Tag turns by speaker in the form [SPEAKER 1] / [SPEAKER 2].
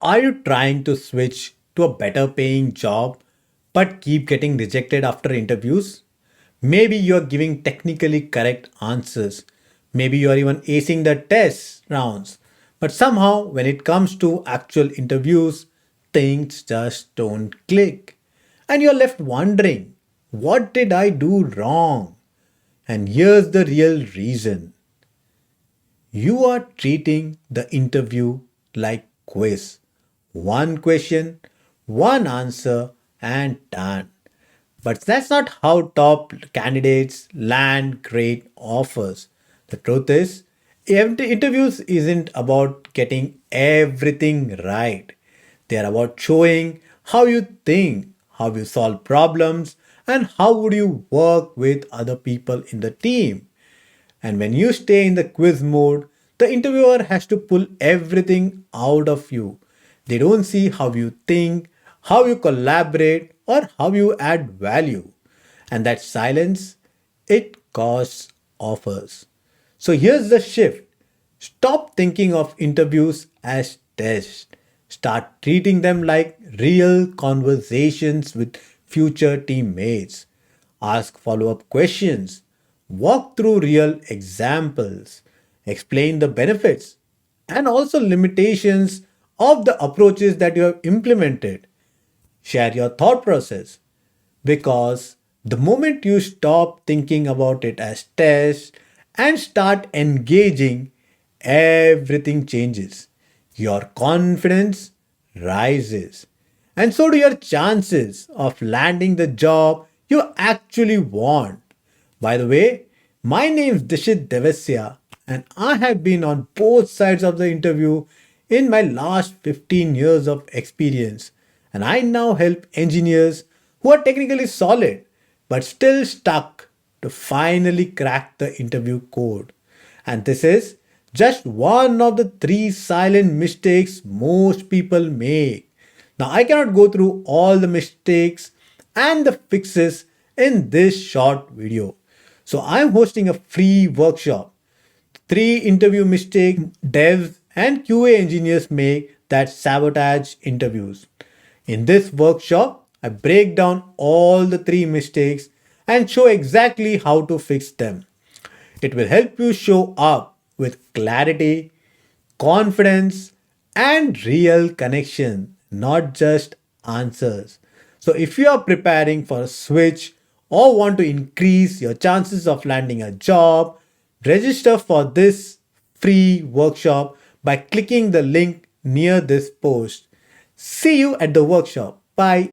[SPEAKER 1] Are you trying to switch to a better paying job but keep getting rejected after interviews? Maybe you're giving technically correct answers. Maybe you're even acing the test rounds. But somehow, when it comes to actual interviews, things just don't click. And you're left wondering, what did I do wrong? And here's the real reason. You are treating the interview like quiz. One question, one answer, and done. But that's not how top candidates land great offers. The truth is, interviews isn't about getting everything right. They are about showing how you think, how you solve problems, and how would you work with other people in the team. And when you stay in the quiz mode, the interviewer has to pull everything out of you. They don't see how you think, how you collaborate, or how you add value. And that silence, it costs offers. So here's the shift. Stop thinking of interviews as tests. Start treating them like real conversations with future teammates. Ask follow up questions. Walk through real examples. Explain the benefits and also limitations of the approaches that you have implemented. Share your thought process because the moment you stop thinking about it as tests and start engaging, everything changes. Your confidence rises, and so do your chances of landing the job you actually want. By the way, my name is Dishit Devasya, and I have been on both sides of the interview in my last 15 years of experience. And I now help engineers who are technically solid but still stuck to finally crack the interview code. And this is just one of the three silent mistakes most people make. Now, I cannot go through all the mistakes and the fixes in this short video. So, I'm hosting a free workshop. Three interview mistakes devs and QA engineers make that sabotage interviews. In this workshop, I break down all the three mistakes and show exactly how to fix them. It will help you show up with clarity, confidence, and real connection, not just answers. So, if you are preparing for a switch or want to increase your chances of landing a job, register for this free workshop by clicking the link near this post. See you at the workshop. Bye.